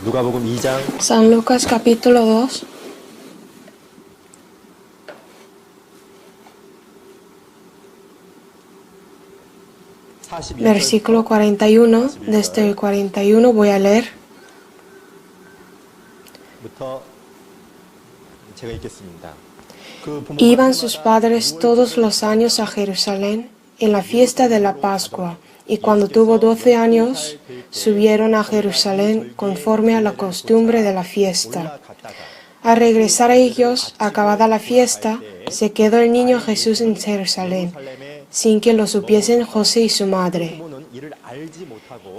누가복음 2장 San Lucas capítulo 2, versículo 41, desde el 41 voy a leer. 제가 읽겠습니다. Iban sus padres todos los años a Jerusalén en la fiesta de la Pascua, y cuando tuvo 12 años, subieron a Jerusalén conforme a la costumbre de la fiesta. Al regresar a ellos, acabada la fiesta, se quedó el niño Jesús en Jerusalén, sin que lo supiesen José y su madre.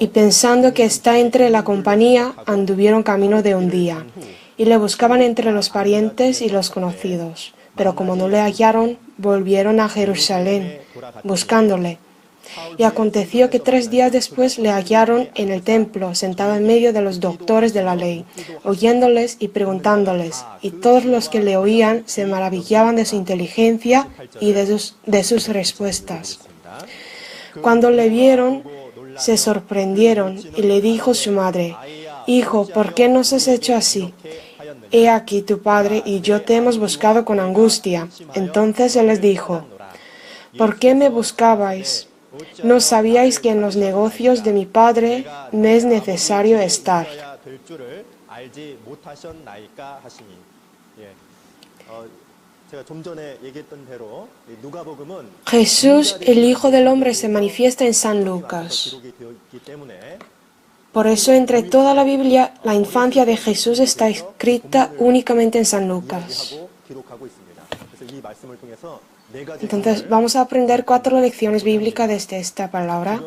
Y pensando que está entre la compañía, anduvieron camino de un día, y le buscaban entre los parientes y los conocidos. Pero como no le hallaron, volvieron a Jerusalén, buscándole. Y aconteció que 3 días después le hallaron en el templo, sentado en medio de los doctores de la ley, oyéndoles y preguntándoles, y todos los que le oían se maravillaban de su inteligencia y de sus respuestas. Cuando le vieron, se sorprendieron, y le dijo su madre, «Hijo, ¿por qué nos has hecho así? He aquí tu padre y yo te hemos buscado con angustia». Entonces él les dijo, «¿Por qué me buscabais? ¿No sabíais que en los negocios de mi padre me es necesario estar?» Jesús, el Hijo del Hombre, se manifiesta en San Lucas. Por eso, entre toda la Biblia, la infancia de Jesús está escrita únicamente en San Lucas. Entonces, vamos a aprender 4 lecciones bíblicas desde esta palabra.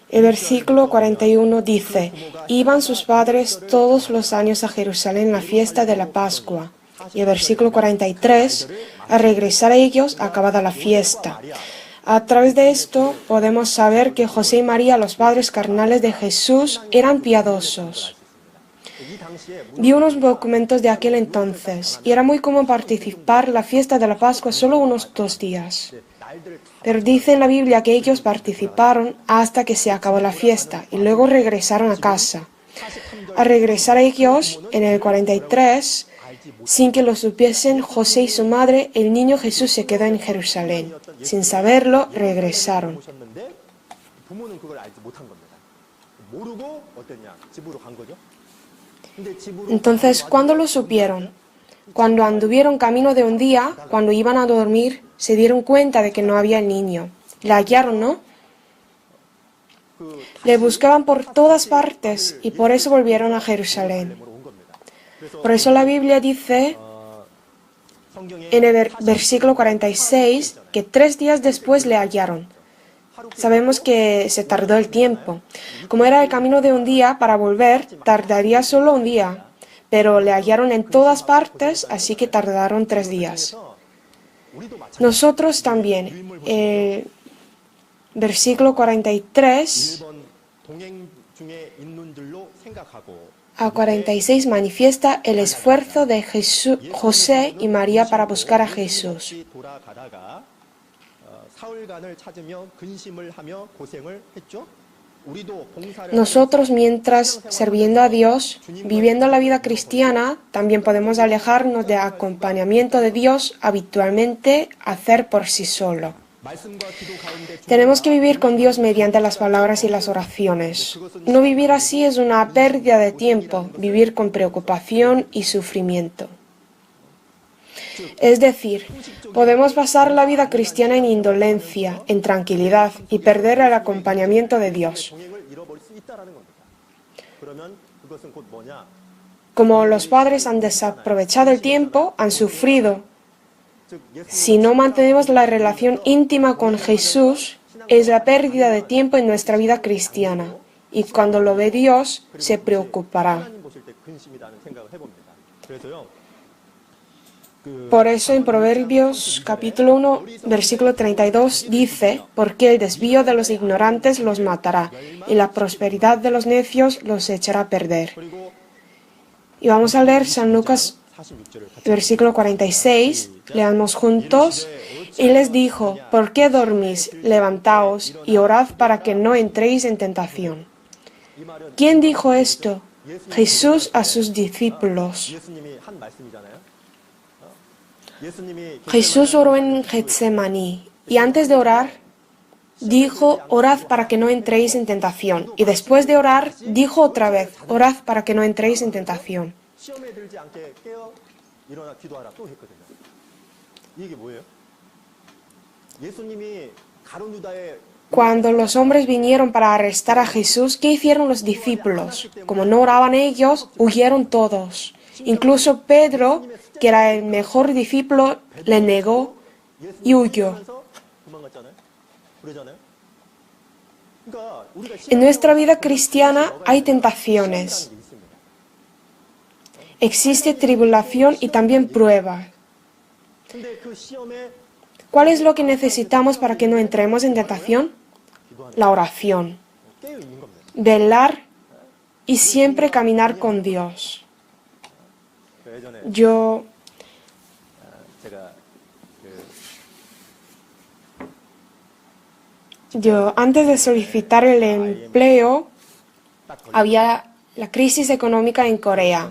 El versículo 41 dice, «Iban sus padres todos los años a Jerusalén en la fiesta de la Pascua». Y el versículo 43, «Al regresar a ellos, acabada la fiesta». A través de esto podemos saber que José y María, los padres carnales de Jesús, eran piadosos. Vi unos documentos de aquel entonces y era muy común participar en la fiesta de la Pascua solo unos 2 días. Pero dice en la Biblia que ellos participaron hasta que se acabó la fiesta y luego regresaron a casa. Al regresar a ellos, en el 43, sin que lo supiesen José y su madre, el niño Jesús se quedó en Jerusalén. Sin saberlo, regresaron. Entonces, ¿cuándo lo supieron? Cuando anduvieron camino de un día, cuando iban a dormir, se dieron cuenta de que no había el niño. Le hallaron, ¿no? Le buscaban por todas partes y por eso volvieron a Jerusalén. Por eso la Biblia dice en el versículo 46 que 3 días después le hallaron. Sabemos que se tardó el tiempo. Como era el camino de un día, para volver tardaría solo un día, pero le hallaron en todas partes, así que tardaron 3 días. Nosotros también. Versículo 43 a 46 manifiesta el esfuerzo de José y María para buscar a Jesús. Nosotros, mientras sirviendo a Dios, viviendo la vida cristiana, también podemos alejarnos del acompañamiento de Dios habitualmente hacer por sí solo. Tenemos que vivir con Dios mediante las palabras y las oraciones. No vivir así es una pérdida de tiempo, vivir con preocupación y sufrimiento. Es decir, podemos pasar la vida cristiana en indolencia, en tranquilidad y perder el acompañamiento de Dios. Como los padres han desaprovechado el tiempo, han sufrido. Si no mantenemos la relación íntima con Jesús, es la pérdida de tiempo en nuestra vida cristiana. Y cuando lo ve Dios, se preocupará. Por eso en Proverbios capítulo 1, versículo 32 dice, «Porque el desvío de los ignorantes los matará, y la prosperidad de los necios los echará a perder». Y vamos a leer San Lucas, versículo 46, leamos juntos. Y les dijo, ¿por qué dormís? Levantaos y orad para que no entréis en tentación. ¿Quién dijo esto? Jesús a sus discípulos. Jesús oró en Getsemaní y antes de orar dijo, orad para que no entréis en tentación. Y después de orar dijo otra vez, orad para que no entréis en tentación. Cuando los hombres vinieron para arrestar a Jesús, ¿qué hicieron los discípulos? Como no oraban ellos, huyeron todos. Incluso Pedro, que era el mejor discípulo, le negó y huyó. En nuestra vida cristiana hay tentaciones. Existe tribulación y también prueba. ¿Cuál es lo que necesitamos para que no entremos en tentación? La oración. Velar y siempre caminar con Dios. Yo antes de solicitar el empleo, había la crisis económica en Corea.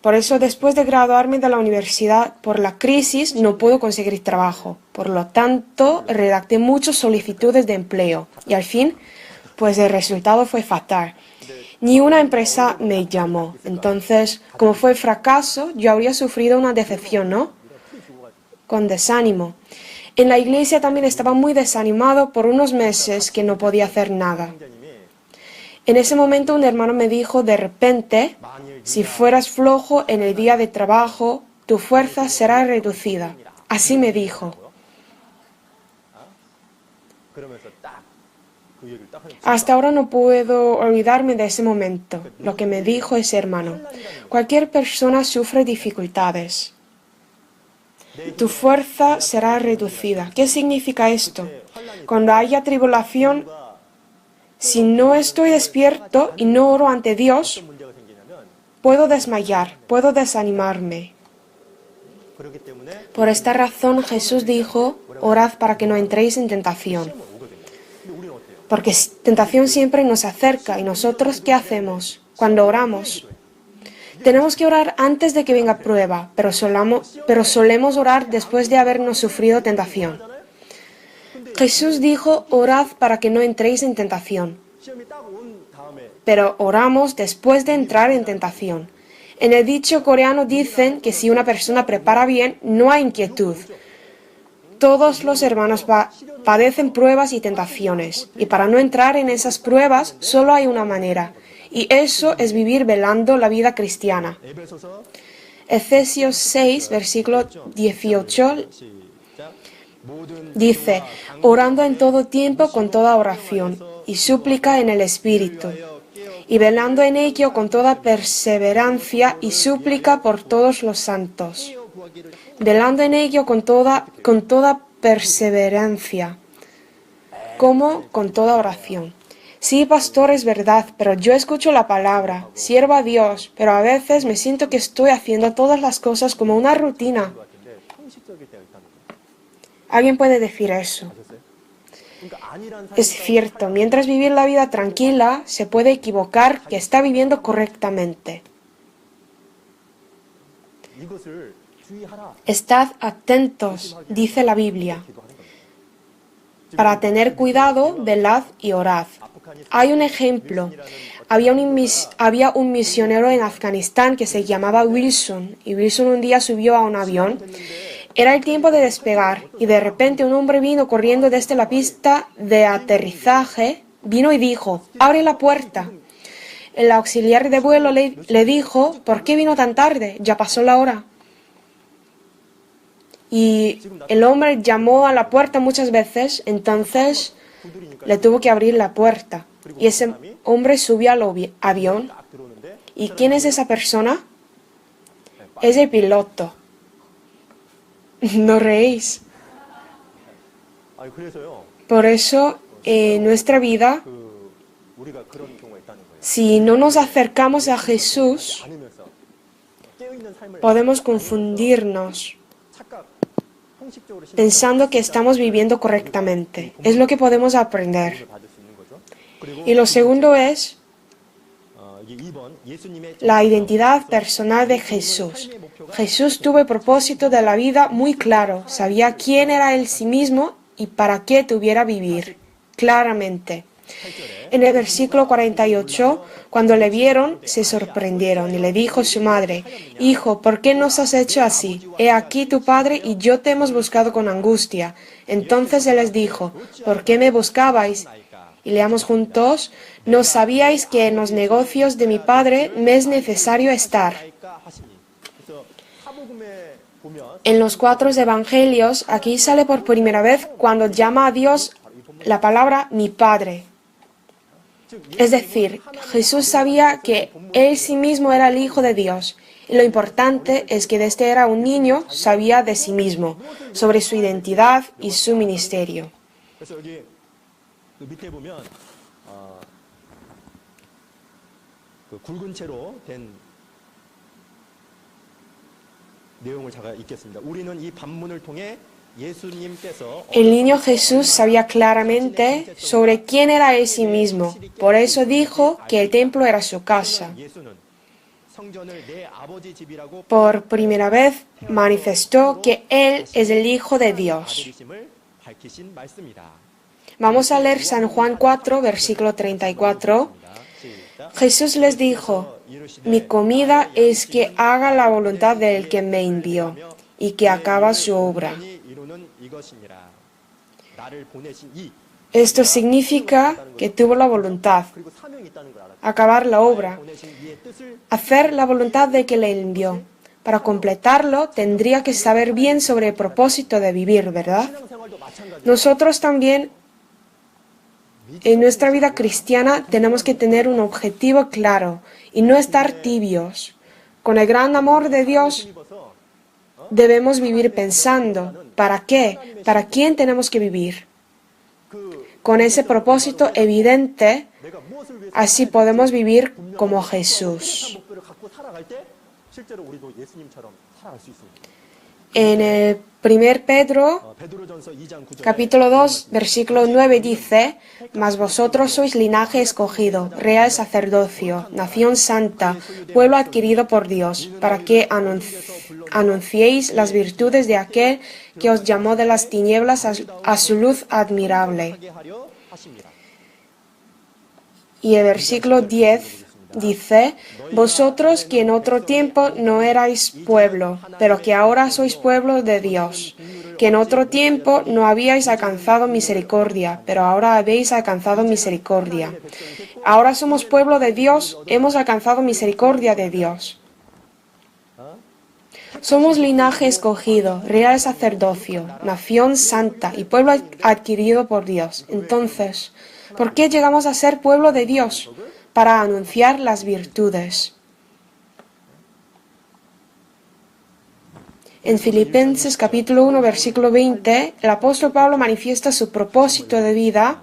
Por eso, después de graduarme de la universidad, por la crisis no puedo conseguir trabajo. Por lo tanto, redacté muchas solicitudes de empleo. Y al fin, pues el resultado fue fatal. Ni una empresa me llamó. Entonces, como fue fracaso, yo habría sufrido una decepción, ¿no? Con desánimo. En la iglesia también estaba muy desanimado por unos meses que no podía hacer nada. En ese momento un hermano me dijo, de repente, si fueras flojo en el día de trabajo, tu fuerza será reducida. Así me dijo. Hasta ahora no puedo olvidarme de ese momento. Lo que me dijo ese hermano. Cualquier persona sufre dificultades. Tu fuerza será reducida. ¿Qué significa esto? Cuando haya tribulación, si no estoy despierto y no oro ante Dios, puedo desmayar, puedo desanimarme. Por esta razón Jesús dijo, orad para que no entréis en tentación. Porque tentación siempre nos acerca y nosotros ¿qué hacemos cuando oramos? Tenemos que orar antes de que venga prueba, pero solemos orar después de habernos sufrido tentación. Jesús dijo, orad para que no entréis en tentación. Pero oramos después de entrar en tentación. En el dicho coreano dicen que si una persona prepara bien, no hay inquietud. Todos los hermanos padecen pruebas y tentaciones, y para no entrar en esas pruebas solo hay una manera, y eso es vivir velando la vida cristiana. Efesios 6, versículo 18, dice, orando en todo tiempo con toda oración y súplica en el Espíritu, y velando en ello con toda perseverancia y súplica por todos los santos. Velando en ello con toda perseverancia, como con toda oración. Sí, pastor, es verdad, pero yo escucho la palabra, sirvo a Dios, pero a veces me siento que estoy haciendo todas las cosas como una rutina. ¿Alguien puede decir eso? Es cierto, mientras vivir la vida tranquila, se puede equivocar que está viviendo correctamente. Estad atentos, dice la Biblia. Para tener cuidado, velad y orad. Hay un ejemplo. Había un misionero en Afganistán que se llamaba Wilson, y Wilson un día subió a un avión. Era el tiempo de despegar, y de repente un hombre vino corriendo desde la pista de aterrizaje, vino y dijo, «¡Abre la puerta!». El auxiliar de vuelo le dijo, «¿Por qué vino tan tarde? Ya pasó la hora». Y el hombre llamó a la puerta muchas veces, entonces le tuvo que abrir la puerta. Y ese hombre subió al avión. ¿Y quién es esa persona? Es el piloto. No reís. Por eso, en nuestra vida, si no nos acercamos a Jesús, podemos confundirnos pensando que estamos viviendo correctamente. Es lo que podemos aprender. Y lo segundo es la identidad personal de Jesús. Jesús tuvo el propósito de la vida muy claro. Sabía quién era Él sí mismo y para qué tuviera vivir. Claramente. En el versículo 48, cuando le vieron, se sorprendieron y le dijo su madre: Hijo, ¿por qué nos has hecho así? He aquí tu padre y yo te hemos buscado con angustia. Entonces él les dijo: ¿Por qué me buscabais? Y leamos juntos: ¿No sabíais que en los negocios de mi padre me es necesario estar? En los 4 evangelios, aquí sale por primera vez cuando llama a Dios la palabra mi Padre. Es decir, Jesús sabía que Él sí mismo era el Hijo de Dios. Y lo importante es que desde era un niño sabía de sí mismo, sobre su identidad y su ministerio. El niño Jesús sabía claramente sobre quién era Él sí mismo. Por eso dijo que el templo era su casa. Por primera vez manifestó que Él es el Hijo de Dios. Vamos a leer San Juan 4, versículo 34. Jesús les dijo: Mi comida es que haga la voluntad del que me envió y que acaba su obra. Esto significa que tuvo la voluntad, acabar la obra, hacer la voluntad de que le envió. Para completarlo, tendría que saber bien sobre el propósito de vivir, ¿verdad? Nosotros también, en nuestra vida cristiana, tenemos que tener un objetivo claro y no estar tibios. Con el gran amor de Dios, debemos vivir pensando: ¿para qué? ¿Para quién tenemos que vivir? Con ese propósito evidente, así podemos vivir como Jesús. En el 1 Pedro, capítulo 2, versículo 9 dice: Mas vosotros sois linaje escogido, real sacerdocio, nación santa, pueblo adquirido por Dios, para que anunciéis las virtudes de aquel que os llamó de las tinieblas a su luz admirable. Y el versículo 10 dice: Vosotros que en otro tiempo no erais pueblo, pero que ahora sois pueblo de Dios, que en otro tiempo no habíais alcanzado misericordia, pero ahora habéis alcanzado misericordia. Ahora somos pueblo de Dios, hemos alcanzado misericordia de Dios. Somos linaje escogido, real sacerdocio, nación santa y pueblo adquirido por Dios. Entonces, ¿por qué llegamos a ser pueblo de Dios? Para anunciar las virtudes. En Filipenses capítulo 1, versículo 20, el apóstol Pablo manifiesta su propósito de vida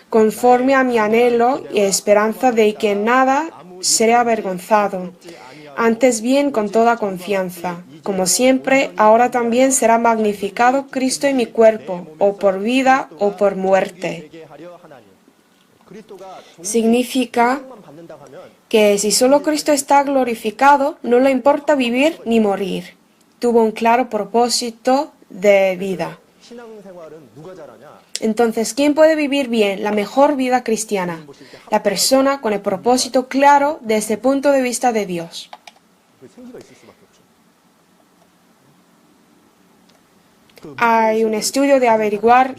conforme a mi anhelo y esperanza de que en nada seré avergonzado. Antes bien, con toda confianza, como siempre, ahora también será magnificado Cristo en mi cuerpo, o por vida o por muerte. Significa que si solo Cristo está glorificado, no le importa vivir ni morir. Tuvo un claro propósito de vida. Entonces, ¿quién puede vivir bien la mejor vida cristiana? La persona con el propósito claro desde el punto de vista de Dios. Hay un estudio de averiguar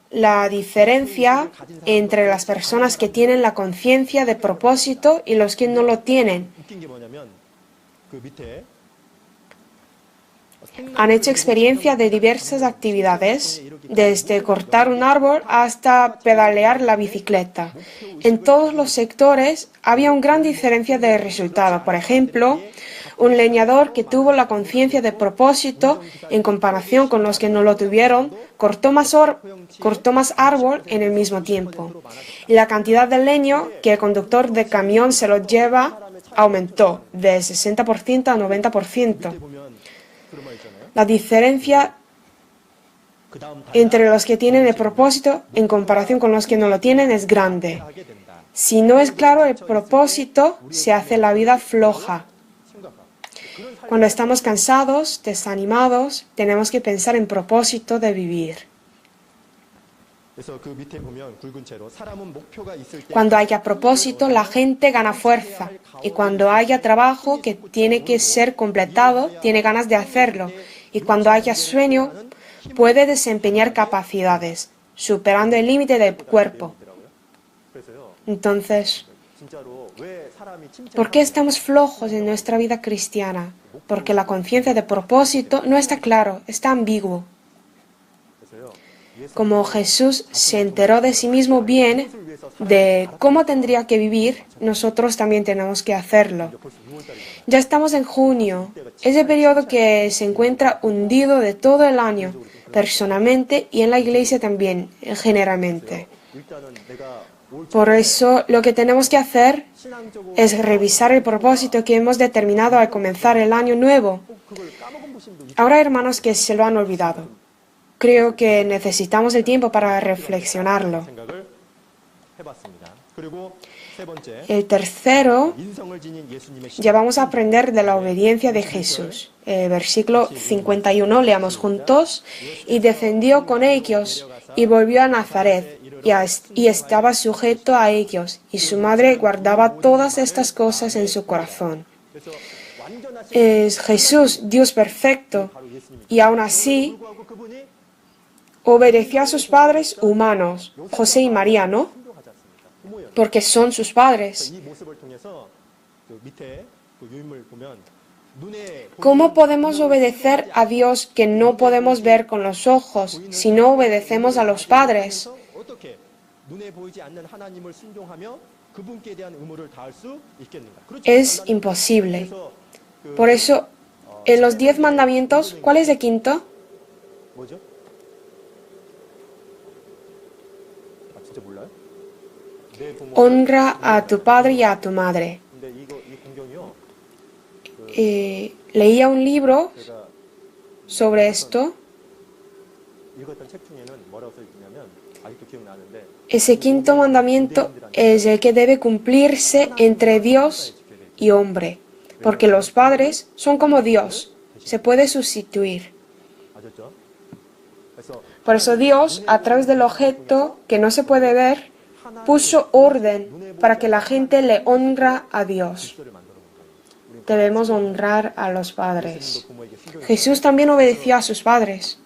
la diferencia entre las personas que tienen la conciencia de propósito y los que no lo tienen. Han hecho experiencia de diversas actividades, desde cortar un árbol hasta pedalear la bicicleta. En todos los sectores había una gran diferencia de resultado. Por ejemplo, un leñador que tuvo la conciencia de propósito en comparación con los que no lo tuvieron, cortó más árbol en el mismo tiempo. Y la cantidad de leño que el conductor de camión se lo lleva aumentó de 60% a 90%. La diferencia entre los que tienen el propósito en comparación con los que no lo tienen es grande. Si no es claro el propósito, se hace la vida floja. Cuando estamos cansados, desanimados, tenemos que pensar en propósito de vivir. Cuando haya propósito, la gente gana fuerza. Y cuando haya trabajo que tiene que ser completado, tiene ganas de hacerlo. Y cuando haya sueño, puede desempeñar capacidades, superando el límite del cuerpo. Entonces, ¿por qué estamos flojos en nuestra vida cristiana? Porque la conciencia de propósito no está claro, está ambiguo. Como Jesús se enteró de sí mismo bien, de cómo tendría que vivir, nosotros también tenemos que hacerlo. Ya estamos en junio, es el periodo que se encuentra hundido de todo el año, personalmente y en la iglesia también, generalmente. Por eso, lo que tenemos que hacer es revisar el propósito que hemos determinado al comenzar el año nuevo. Ahora hay hermanos que se lo han olvidado. Creo que necesitamos el tiempo para reflexionarlo. El tercero, ya vamos a aprender de la obediencia de Jesús. Versículo 51, leamos juntos. Y descendió con ellos y volvió a Nazaret y estaba sujeto a ellos. Y su madre guardaba todas estas cosas en su corazón. Es Jesús, Dios perfecto, y aún así obedeció a sus padres humanos, José y María, ¿no? Porque son sus padres. ¿Cómo podemos obedecer a Dios que no podemos ver con los ojos si no obedecemos a los padres? Es imposible. Por eso, en los 10 mandamientos, ¿cuál es el quinto? Honra a tu padre y a tu madre. Leía un libro sobre esto. Ese quinto mandamiento es el que debe cumplirse entre Dios y hombre, porque los padres son como Dios, se puede sustituir. Por eso Dios, a través del objeto que no se puede ver, puso orden para que la gente le honra a Dios. Debemos honrar a los padres. Jesús también obedeció a sus padres.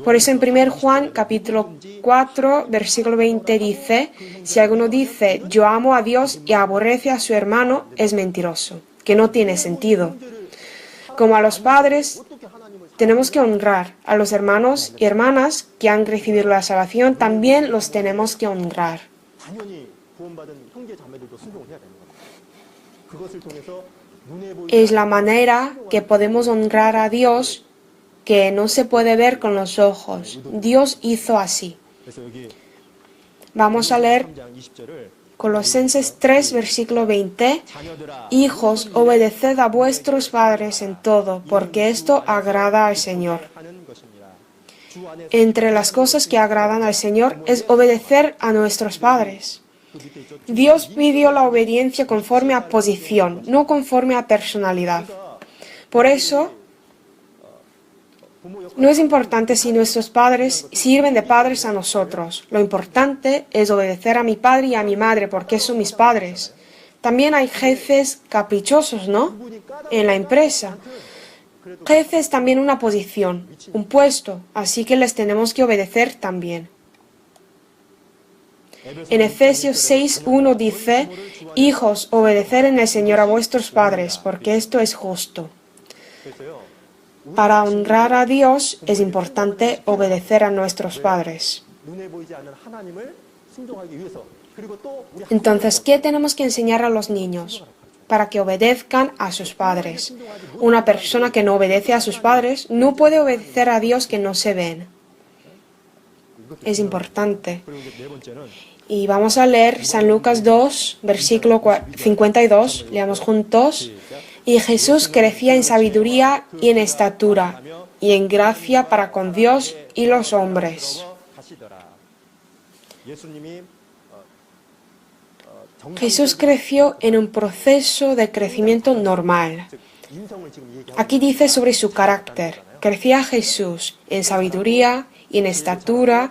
Por eso en 1 Juan capítulo 4, versículo 20 dice, si alguno dice, yo amo a Dios y aborrece a su hermano, es mentiroso, que no tiene sentido. Como a los padres, tenemos que honrar a los hermanos y hermanas que han recibido la salvación, también los tenemos que honrar. Es la manera que podemos honrar a Dios que no se puede ver con los ojos. Dios hizo así. Vamos a leer Colosenses 3, versículo 20. Hijos, obedeced a vuestros padres en todo, porque esto agrada al Señor. Entre las cosas que agradan al Señor es obedecer a nuestros padres. Dios pidió la obediencia conforme a posición, no conforme a personalidad. Por eso, no es importante si nuestros padres sirven de padres a nosotros. Lo importante es obedecer a mi padre y a mi madre porque son mis padres. También hay jefes caprichosos, ¿no? En la empresa. Jefe es también una posición, un puesto, así que les tenemos que obedecer también. En Efesios 6:1 dice, hijos, obedeced en el Señor a vuestros padres, porque esto es justo. Para honrar a Dios es importante obedecer a nuestros padres. Entonces, ¿qué tenemos que enseñar a los niños? Para que obedezcan a sus padres. Una persona que no obedece a sus padres no puede obedecer a Dios que no se ven. Es importante. Y vamos a leer San Lucas 2, versículo 52, leamos juntos. Y Jesús crecía en sabiduría y en estatura, y en gracia para con Dios y los hombres. Jesús creció en un proceso de crecimiento normal. Aquí dice sobre su carácter. Crecía Jesús en sabiduría y en estatura,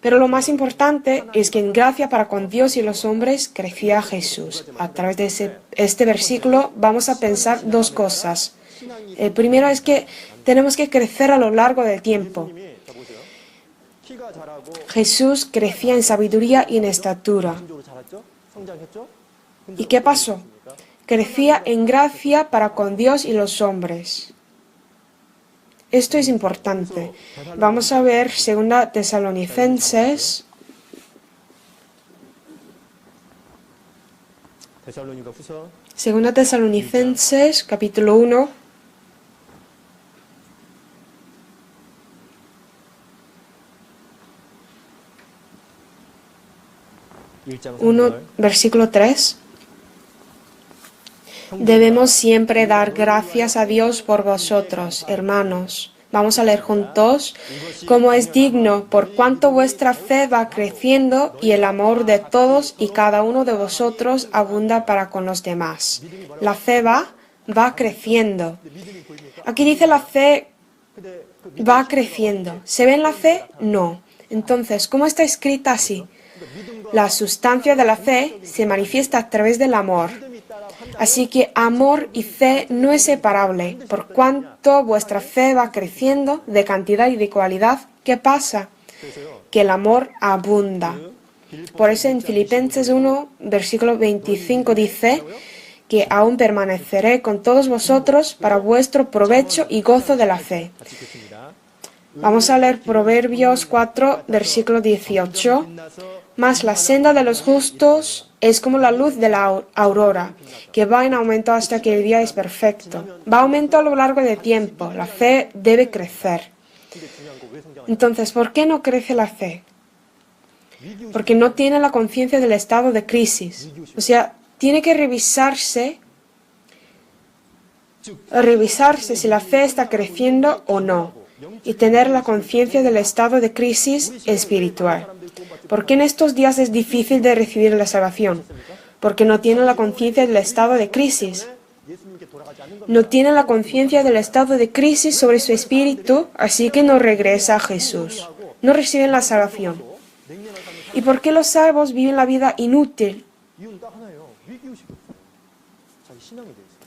pero lo más importante es que en gracia para con Dios y los hombres crecía Jesús. A través de este versículo vamos a pensar dos cosas. El primero es que tenemos que crecer a lo largo del tiempo. Jesús crecía en sabiduría y en estatura. ¿Y qué pasó? Crecía en gracia para con Dios y los hombres. Esto es importante. Vamos a ver 2 Tesalonicenses, capítulo 1, versículo 3. Debemos siempre dar gracias a Dios por vosotros, hermanos. Vamos a leer juntos. Como es digno, por cuanto vuestra fe va creciendo y el amor de todos y cada uno de vosotros abunda para con los demás. La fe va creciendo. Aquí dice la fe va creciendo. ¿Se ve en la fe? No. Entonces, ¿cómo está escrita así? La sustancia de la fe se manifiesta a través del amor. Así que amor y fe no es separable. Por cuanto vuestra fe va creciendo de cantidad y de cualidad, ¿qué pasa? Que el amor abunda. Por eso en Filipenses 1, versículo 25 dice que aún permaneceré con todos vosotros para vuestro provecho y gozo de la fe. Vamos a leer Proverbios 4, versículo 18. Mas la senda de los justos es como la luz de la aurora, que va en aumento hasta que el día es perfecto. Va aumento a lo largo del tiempo. La fe debe crecer. Entonces, ¿por qué no crece la fe? Porque no tiene la conciencia del estado de crisis. O sea, tiene que revisarse si la fe está creciendo o no, y tener la conciencia del estado de crisis espiritual. ¿Por qué en estos días es difícil de recibir la salvación? Porque no tienen la conciencia del estado de crisis. No tienen la conciencia del estado de crisis sobre su espíritu, así que no regresa a Jesús. No reciben la salvación. ¿Y por qué los salvos viven la vida inútil?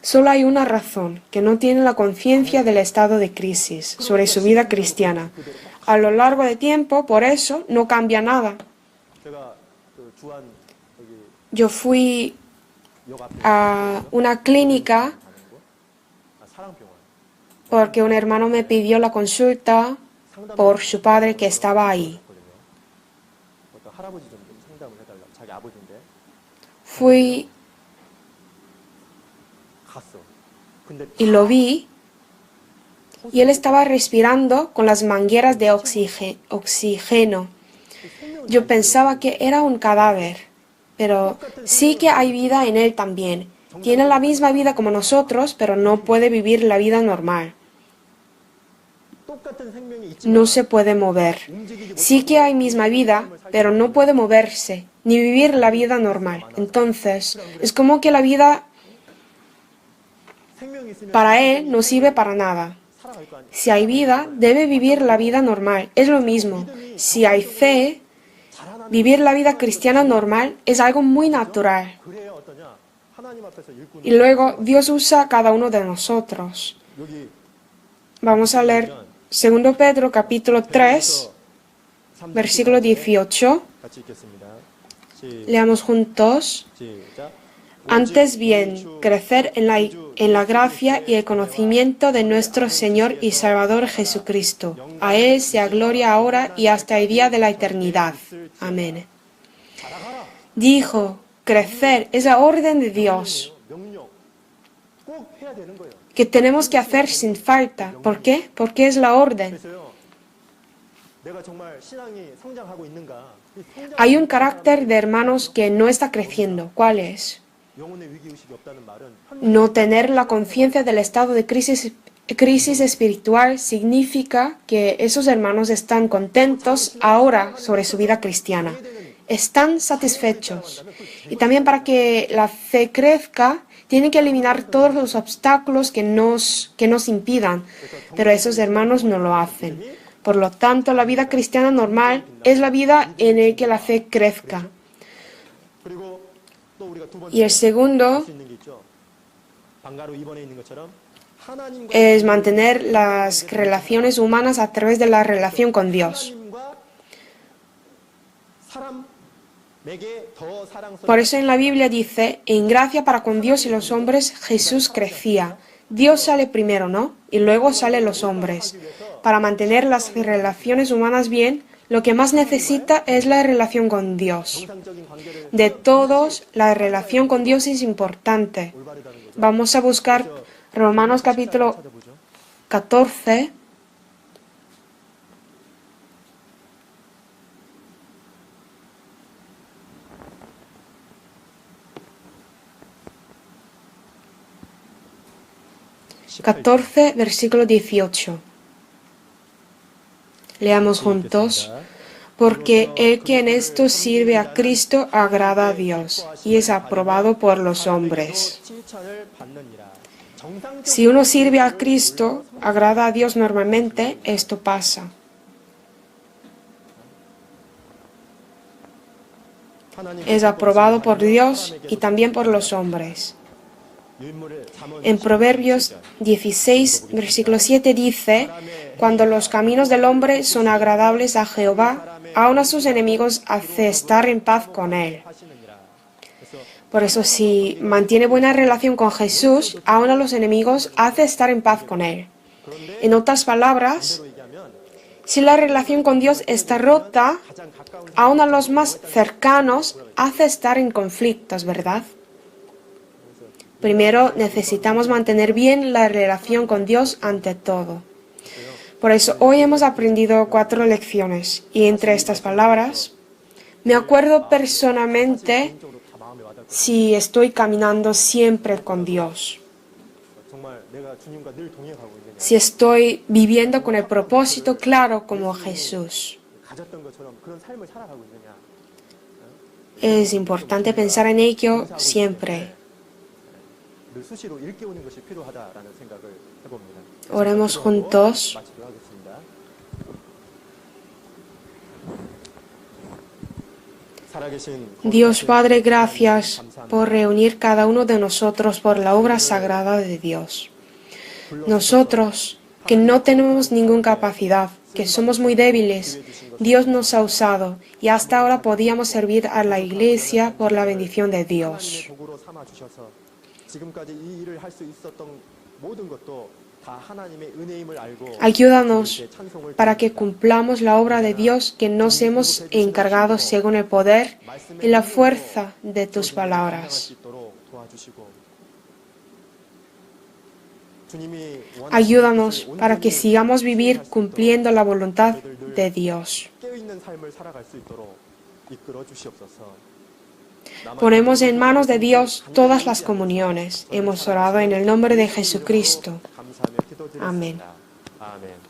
Solo hay una razón, que no tienen la conciencia del estado de crisis sobre su vida cristiana. A lo largo del tiempo, por eso, no cambia nada. Yo fui a una clínica porque un hermano me pidió la consulta por su padre que estaba ahí. Fui y lo vi, y él estaba respirando con las mangueras de oxígeno. Yo pensaba que era un cadáver, pero sí que hay vida en él también. Tiene la misma vida como nosotros, pero no puede vivir la vida normal. No se puede mover. Sí que hay misma vida, pero no puede moverse, ni vivir la vida normal. Entonces, es como que la vida para él no sirve para nada. Si hay vida, debe vivir la vida normal. Es lo mismo. Si hay fe, vivir la vida cristiana normal es algo muy natural. Y luego Dios usa a cada uno de nosotros. Vamos a leer 2 Pedro capítulo 3, versículo 18. Leamos juntos. Antes bien, crecer en la gracia y el conocimiento de nuestro Señor y Salvador Jesucristo. A Él sea gloria ahora y hasta el día de la eternidad. Amén. Dijo, crecer es la orden de Dios, que tenemos que hacer sin falta. ¿Por qué? Porque es la orden. 내가 정말 신앙이 성장하고 있는가? 이 성장 Hay un carácter de hermanos que no está creciendo. ¿Cuál es? 영혼의 위기 의식이 없다는 말은 No tener la conciencia del estado de crisis espiritual significa que esos hermanos están contentos ahora sobre su vida cristiana. Están satisfechos. Y también para que la fe crezca, tienen que eliminar todos los obstáculos que nos impidan. Pero esos hermanos no lo hacen. Por lo tanto, la vida cristiana normal es la vida en la que la fe crezca. 그리고 또 우리가 두 번째 Y el segundo 수 있는 게 있죠. 방가로 2번에 있는 것처럼 하나님과 es mantener las relaciones humanas a través de la relación con Dios. 하나님과 사람에게 더 사랑스러운 Por eso en la Biblia dice, en gracia para con Dios y los hombres Jesús crecía. Dios sale primero, ¿no? Y luego salen los hombres. Para mantener las relaciones humanas bien, lo que más necesita es la relación con Dios. 정상적인 관계를 De todos, la relación con Dios es importante. 올바르다는 거죠. Vamos a buscar Romanos capítulo 찾아보죠. 14. Versículo 18. Leamos juntos. Porque el que en esto sirve a Cristo agrada a Dios y es aprobado por los hombres. 칭찬을 받느니라. 정상적인 Si uno sirve a Cristo, agrada a Dios normalmente, esto pasa. 하나님 Es aprobado por Dios y también por los hombres. 유인물을 삼은 En Proverbios 16, versículo 7 dice, cuando los caminos del hombre son agradables a Jehová, aun a sus enemigos hace estar en paz con él. 하시느니라. 그래서 Por eso si mantiene buena relación con Jesús, aun a los enemigos hace estar en paz con él. 그런데 En otras palabras, 반대로 얘기하면 si la relación con Dios está rota, 가장 가까운 aun a los más cercanos hace estar en conflictos, ¿verdad? Primero necesitamos mantener bien la relación con Dios ante todo. Por eso hoy hemos aprendido 4 lecciones y entre estas palabras me acuerdo personalmente 적으로 다 마음에 와닿고 si estoy caminando siempre con Dios, 정말 내가 주님과 늘 동행하고 있느냐. si estoy viviendo con el propósito claro como Jesús. 가졌던 것처럼 그런 삶을 살아가고 있느냐. Es importante pensar en ello siempre. 늘 수시로 일깨우는 것이 필요하다라는 생각을 해봅니다. Oremos juntos. 마치도록 하겠습니다. 살아계신 Dios Padre, gracias por reunir cada uno de nosotros por la obra sagrada de Dios. Nosotros, que no tenemos ninguna capacidad, que somos muy débiles, Dios nos ha usado y hasta ahora podíamos servir a la Iglesia por la bendición de Dios. 하나님의 도구로 삼아 주셔서 지금까지 이 일을 할 수 있었던 모든 것도 다 하나님의 은혜임을 알고 Ayúdanos 주님께 찬송을 para que cumplamos la obra de Dios que nos hemos encargado según el poder y la fuerza de tus 할 palabras. 수 있도록 도와주시고 주님이 Ayúdanos para que sigamos vivir cumpliendo la voluntad de Dios. 깨어있는 삶을 살아갈 수 있도록 이끌어 주시옵소서. Ponemos en manos de Dios todas las comuniones. Hemos orado en el nombre de Jesucristo. 감사하며 기도드렸습니다. 아멘. 아멘.